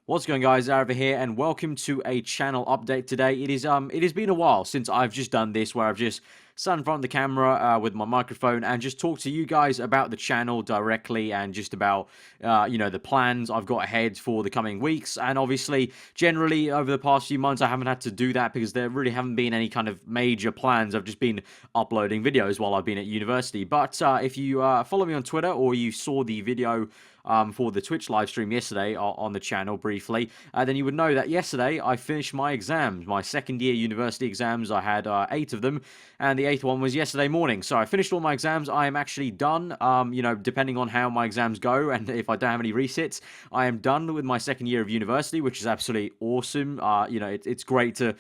What's going, guys? Aarava here, and welcome to a channel update today. It has been a while since I've just done this, where I've just sat in front of the camera with my microphone and just talked to you guys about the channel directly and just about the plans I've got ahead for the coming weeks. And obviously, generally over the past few months, I haven't had to do that because there really haven't been any kind of major plans. I've just been uploading videos while I've been at university. But if you follow me on Twitter or you saw the video for the Twitch live stream yesterday on the channel briefly, then you would know that yesterday I finished my exams, my second year university exams. I had 8 of them, and the 8th one was yesterday morning. So I finished all my exams. I am actually done. Depending on how my exams go, and if I don't have any resits, I am done with my second year of university, which is absolutely awesome. It's great to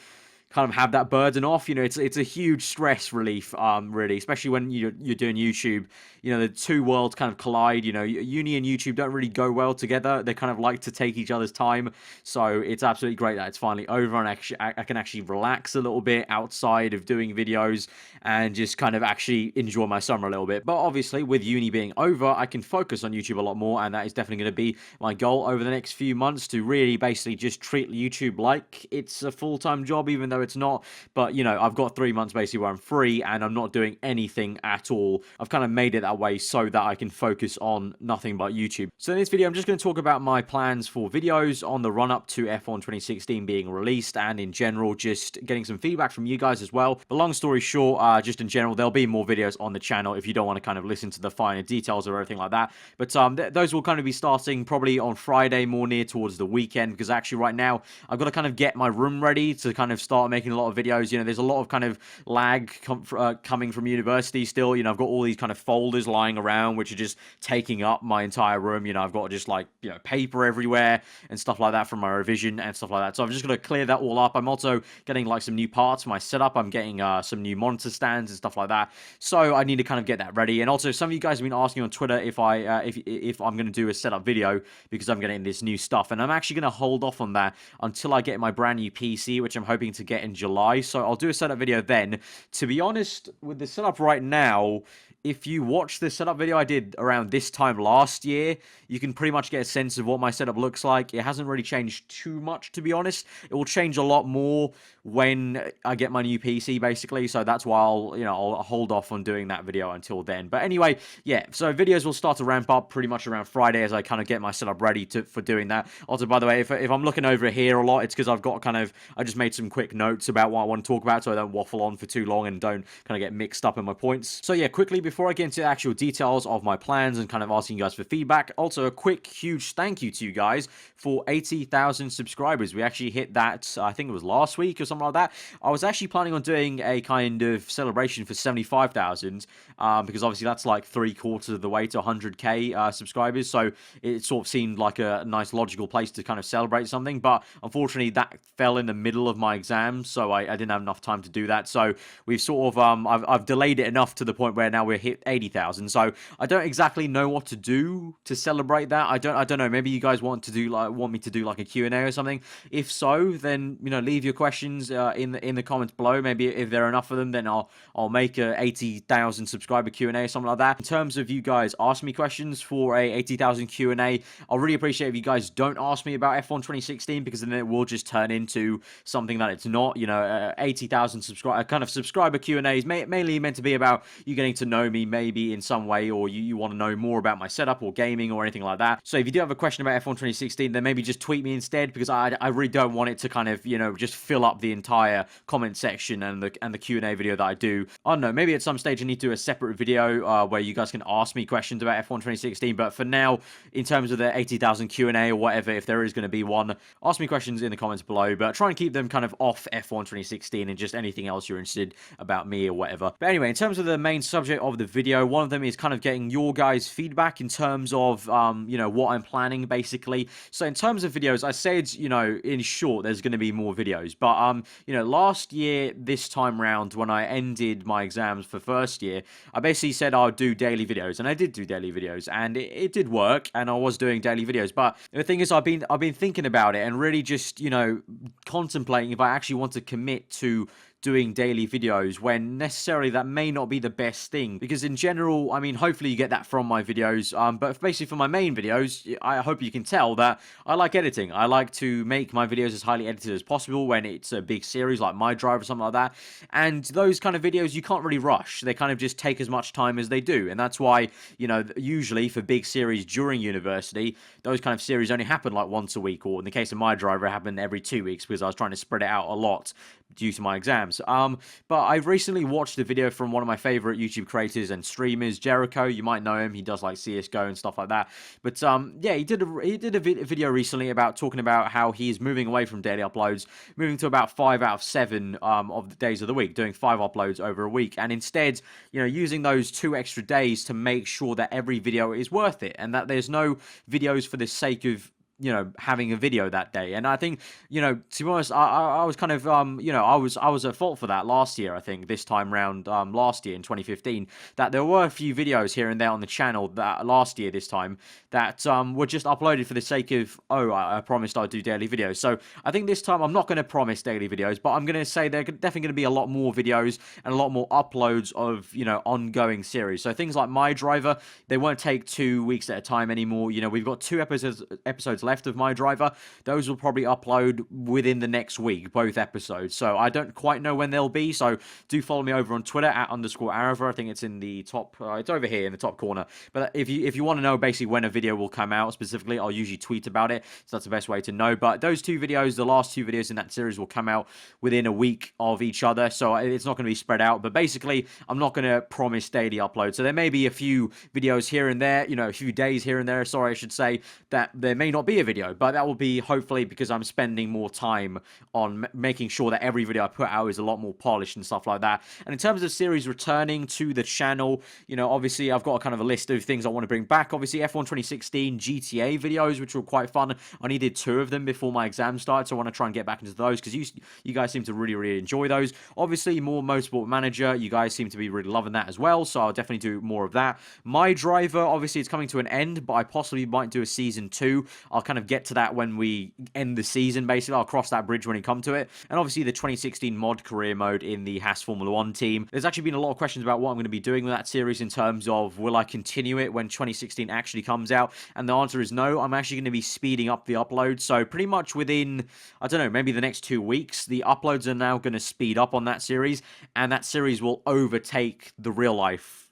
kind of have that burden off. It's a huge stress relief, really, especially when you're doing YouTube. The two worlds kind of collide. Uni and YouTube don't really go well together. They kind of like to take each other's time. So it's absolutely great that it's finally over, and I can actually relax a little bit outside of doing videos and just kind of actually enjoy my summer a little bit. But obviously, with uni being over, I can focus on YouTube a lot more, and that is definitely going to be my goal over the next few months, to really basically just treat YouTube like it's a full-time job, even though it's not. But I've got 3 months basically where I'm free and I'm not doing anything at all. I've kind of made it that way so that I can focus on nothing but YouTube. So in this video, I'm just going to talk about my plans for videos on the run-up to F1 2016 being released, and in general just getting some feedback from you guys as well. But long story short, just in general, there'll be more videos on the channel if you don't want to kind of listen to the finer details or everything like that. But those will kind of be starting probably on Friday, more near towards the weekend, because actually right now I've got to kind of get my room ready to kind of start making a lot of videos. There's a lot of kind of lag coming from university still. I've got all these kind of folders lying around which are just taking up my entire room. I've got just like paper everywhere and stuff like that from my revision and stuff like that. So I'm just going to clear that all up. I'm also getting like some new parts for my setup. I'm getting some new monitor stands and stuff like that. So I need to kind of get that ready. And also, some of you guys have been asking on Twitter if I'm going to do a setup video, because I'm getting this new stuff, and I'm actually going to hold off on that until I get my brand new PC, which I'm hoping to get in July. So I'll do a setup video then. To be honest, with the setup right now, if you watch the setup video I did around this time last year, you can pretty much get a sense of what my setup looks like. It hasn't really changed too much, to be honest. It will change a lot more when I get my new PC, basically. So that's why I'll hold off on doing that video until then. But anyway, yeah, so videos will start to ramp up pretty much around Friday as I kind of get my setup ready for doing that. Also, by the way, if I'm looking over here a lot, it's because I've got I just made some quick notes about what I want to talk about, so I don't waffle on for too long and don't kind of get mixed up in my points. So yeah, quickly, before I get into the actual details of my plans and kind of asking you guys for feedback, also a quick, huge thank you to you guys for 80,000 subscribers. We actually hit that, I think it was last week or something like that. I was actually planning on doing a kind of celebration for 75,000, because obviously that's like 3/4 of the way to 100k subscribers. So it sort of seemed like a nice, logical place to kind of celebrate something. But unfortunately, that fell in the middle of my exams, so I didn't have enough time to do that. So we've sort of I've delayed it enough to the point where now we're hit 80,000. So I don't exactly know what to do to celebrate that. I don't know. Maybe you guys want me to do like a Q&A or something. If so, then leave your questions in the comments below. Maybe if there are enough of them, then I'll make a 80,000 subscriber Q&A or something like that. In terms of you guys asking me questions for a 80,000 Q&A, I'll really appreciate if you guys don't ask me about F1 2016, because then it will just turn into something that it's not. 80,000 subscriber Q&As mainly meant to be about you getting to know me maybe in some way, or you want to know more about my setup or gaming or anything like that. So if you do have a question about F1 2016, then maybe just tweet me instead, because I really don't want it to kind of just fill up the entire comment section and the Q&A video that I do. I don't know, maybe at some stage I need to do a separate video where you guys can ask me questions about F1 2016. But for now, in terms of the 80,000 Q&A or whatever, if there is going to be one, ask me questions in the comments below, but try and keep them kind of off F1 2016 and just anything else you're interested about me or whatever. But anyway, in terms of the main subject of the video, one of them is kind of getting your guys' feedback in terms of what I'm planning, basically. So in terms of videos, I said in short there's going to be more videos, but last year this time round, when I ended my exams for first year, I basically said I'll do daily videos, and I did do daily videos, and it did work, and I was doing daily videos. But the thing is, I've been thinking about it and really just contemplating if I actually want to commit to doing daily videos when necessarily that may not be the best thing, because in general, I mean, hopefully you get that from my videos, but basically for my main videos, I hope you can tell that I like editing. I like to make my videos as highly edited as possible when it's a big series like My Drive or something like that, and those kind of videos you can't really rush. They kind of just take as much time as they do, and that's why, you know, usually for big series during university, those kind of series only happen like once a week, or in the case of My Driver, it happened every 2 weeks because I was trying to spread it out a lot due to my exams. But I've recently watched a video from one of my favorite YouTube creators and streamers, Jericho. You might know him. He does like CS:GO and stuff like that. But yeah, he did a video recently about talking about how he's moving away from daily uploads, moving to about 5 out of 7 of the days of the week, doing 5 uploads over a week, and instead, you know, using those 2 extra days to make sure that every video is worth it and that there's no videos for the sake of, you know, having a video that day. And I think, you know, to be honest, I was kind of, you know, I was at fault for that last year. I think this time round, last year in 2015, that there were a few videos here and there on the channel that last year, this time, that were just uploaded for the sake of, oh, I promised I'd do daily videos. So I think this time I'm not going to promise daily videos, but I'm going to say there are definitely going to be a lot more videos and a lot more uploads of, you know, ongoing series. So things like My Driver, they won't take 2 weeks at a time anymore. You know, we've got 2 episodes left of My Driver. Those will probably upload within the next week, both episodes. So I don't quite know when they'll be. So do follow me over on Twitter at _aarava. I think it's in the top. It's over here in the top corner. But if you want to know basically when a video will come out specifically, I'll usually tweet about it. So that's the best way to know. But those 2 videos, the last 2 videos in that series, will come out within a week of each other. So it's not going to be spread out. But basically, I'm not going to promise daily upload. So there may be a few videos here and there, you know, a few days here and there, sorry, I should say, that there may not be a video, but that will be hopefully because I'm spending more time on making sure that every video I put out is a lot more polished and stuff like that. And in terms of series returning to the channel, you know, obviously I've got a kind of a list of things I want to bring back. Obviously F1 2016 GTA videos, which were quite fun. I only did 2 of them before my exam started, so I want to try and get back into those because you guys seem to really enjoy those. Obviously more Motorsport Manager, you guys seem to be really loving that as well, so I'll definitely do more of that. My Driver, obviously it's coming to an end, but I possibly might do a season 2. I'll kind of get to that when we end the season, basically. I'll cross that bridge when we come to it. And obviously the 2016 mod career mode in the Haas Formula 1 team. There's actually been a lot of questions about what I'm going to be doing with that series in terms of will I continue it when 2016 actually comes out? And the answer is no. I'm actually going to be speeding up the upload. So pretty much within, I don't know, maybe the next 2 weeks, the uploads are now going to speed up on that series, and that series will overtake the real life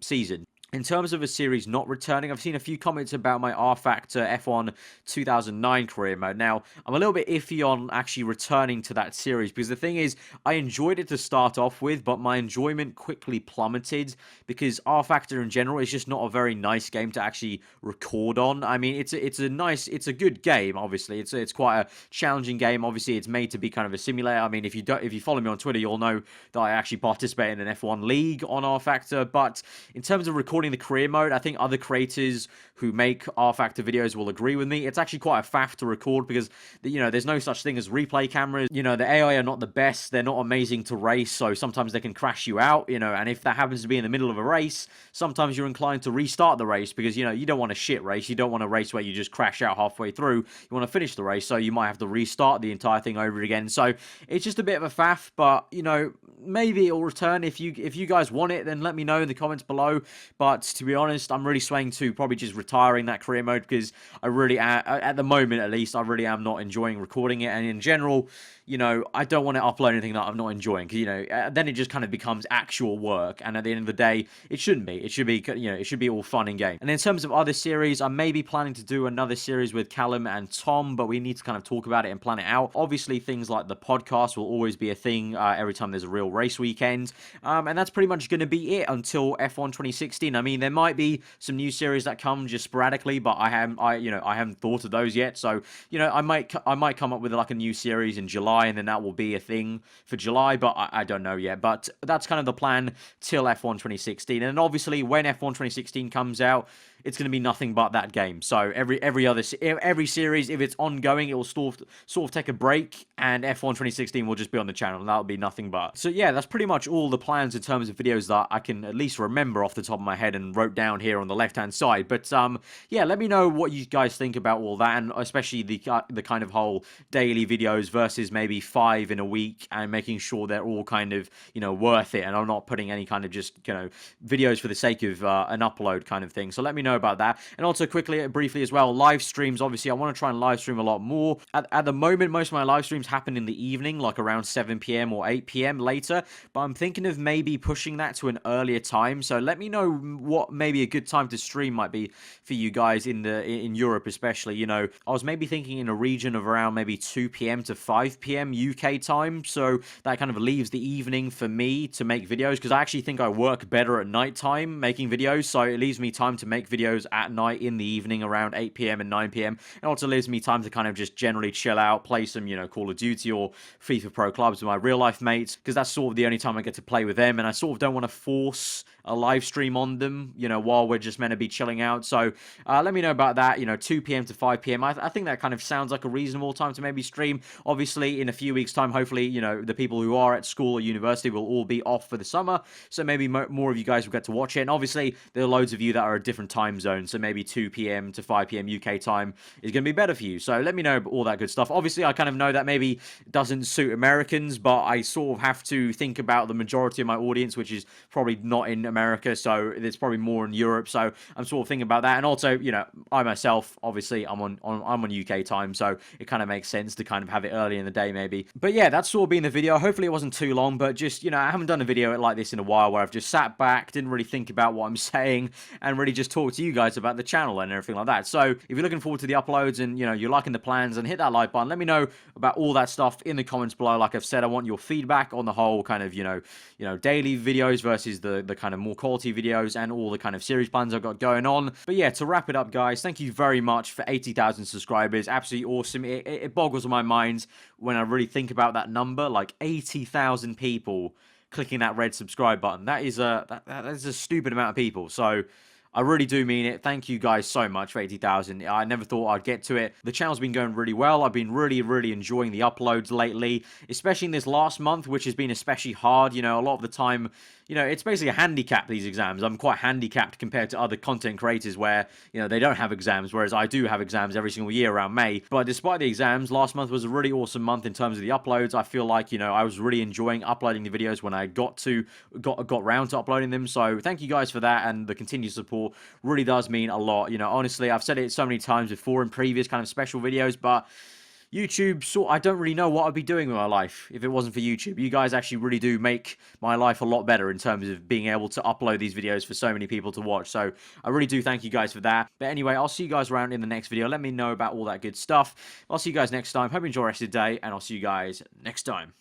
season. In terms of a series not returning, I've seen a few comments about my R Factor F1 2009 career mode. Now, I'm a little bit iffy on actually returning to that series because the thing is, I enjoyed it to start off with, but my enjoyment quickly plummeted because R Factor in general is just not a very nice game to actually record on. I mean, it's a good game, obviously. It's quite a challenging game. Obviously, it's made to be kind of a simulator. I mean, if you follow me on Twitter, you'll know that I actually participate in an F1 league on R Factor. But in terms of recording the career mode, I think other creators who make R Factor videos will agree with me. It's actually quite a faff to record because, you know, there's no such thing as replay cameras. You know, the AI are not the best. They're not amazing to race, so sometimes they can crash you out, you know, and if that happens to be in the middle of a race, sometimes you're inclined to restart the race because, you know, you don't want a shit race. You don't want a race where you just crash out halfway through. You want to finish the race, so you might have to restart the entire thing over again. So it's just a bit of a faff, but, you know, maybe it'll return. If you guys want it, then let me know in the comments below. But to be honest, I'm really swaying to probably just retiring that career mode because I really, at the moment at least, I really am not enjoying recording it. And in general, you know, I don't want to upload anything that I'm not enjoying because, you know, then it just kind of becomes actual work. And at the end of the day, it shouldn't be. It should be, you know, it should be all fun and game. And in terms of other series, I may be planning to do another series with Callum and Tom, but we need to kind of talk about it and plan it out. Obviously, things like the podcast will always be a thing every time there's a real race weekend. And that's pretty much going to be it until F1 2016. I mean, there might be some new series that come just sporadically, but I haven't thought of those yet. So, you know, I might come up with like a new series in July, and then that will be a thing for July, but I don't know yet. But that's kind of the plan till F1 2016. And obviously, when F1 2016 comes out, it's going to be nothing but that game. So every series, if it's ongoing, it will sort of take a break, and F1 2016 will just be on the channel, and that'll be nothing but. So yeah, that's pretty much all the plans in terms of videos that I can at least remember off the top of my head and wrote down here on the left-hand side. But yeah, let me know what you guys think about all that, and especially the kind of whole daily videos versus maybe 5 in a week, and making sure they're all kind of, you know, worth it, and I'm not putting any kind of just, you know, videos for the sake of an upload kind of thing. So let me know about that. And also quickly, briefly as well, live streams. Obviously, I want to try and live stream a lot more. At the moment, most of my live streams happen in the evening, like around 7 p.m. or 8 p.m. later, but I'm thinking of maybe pushing that to an earlier time. So let me know what maybe a good time to stream might be for you guys in Europe, especially. You know, I was maybe thinking in a region of around maybe 2 p.m. to 5 p.m. UK time, so that kind of leaves the evening for me to make videos, because I actually think I work better at night time making videos, so it leaves me time to make videos at night in the evening around 8 p.m. and 9 p.m. It also leaves me time to kind of just generally chill out, play some, you know, Call of Duty or FIFA Pro Clubs with my real life mates, because that's sort of the only time I get to play with them, and I sort of don't want to force a live stream on them, you know, while we're just meant to be chilling out. So let me know about that. You know, 2 p.m. to 5 p.m. I think that kind of sounds like a reasonable time to maybe stream. Obviously, in a few weeks' time, hopefully, you know, the people who are at school or university will all be off for the summer, so maybe more of you guys will get to watch it. And obviously, there are loads of you that are at different time zones, so maybe 2 p.m. to 5 p.m. UK time is going to be better for you. So let me know all that good stuff. Obviously, I kind of know that maybe doesn't suit Americans, but I sort of have to think about the majority of my audience, which is probably not in America, so it's probably more in Europe. So I'm sort of thinking about that. And also, you know, I myself, obviously, I'm on UK time, so it kind of makes sense to kind of have it early in the day maybe. But yeah, that's sort of been the video. Hopefully it wasn't too long, but just, you know, I haven't done a video like this in a while where I've just sat back, didn't really think about what I'm saying, and really just talk to you guys about the channel and everything like that. So if you're looking forward to the uploads and, you know, you're liking the plans, and hit that like button, let me know about all that stuff in the comments below. Like I've said, I want your feedback on the whole kind of, you know, daily videos versus the kind of more quality videos, and all the kind of series plans I've got going on. But yeah, to wrap it up, guys, thank you very much for 80,000 subscribers. Absolutely awesome. It boggles my mind when I really think about that number, like 80,000 people clicking that red subscribe button. That is a stupid amount of people. So I really do mean it. Thank you guys so much for 80,000. I never thought I'd get to it. The channel's been going really well. I've been really enjoying the uploads lately, especially in this last month, which has been especially hard. You know, a lot of the time, you know, it's basically a handicap, these exams. I'm quite handicapped compared to other content creators where, you know, they don't have exams, whereas I do have exams every single year around May. But despite the exams, last month was a really awesome month in terms of the uploads. I feel like, you know, I was really enjoying uploading the videos when I got round to uploading them. So thank you guys for that, and the continued support really does mean a lot. You know, honestly, I've said it so many times before in previous kind of special videos, but YouTube, I don't really know what I'd be doing with my life if it wasn't for YouTube. You guys actually really do make my life a lot better in terms of being able to upload these videos for so many people to watch. So I really do thank you guys for that. But anyway, I'll see you guys around in the next video. Let me know about all that good stuff. I'll see you guys next time. Hope you enjoy the rest of the day, and I'll see you guys next time.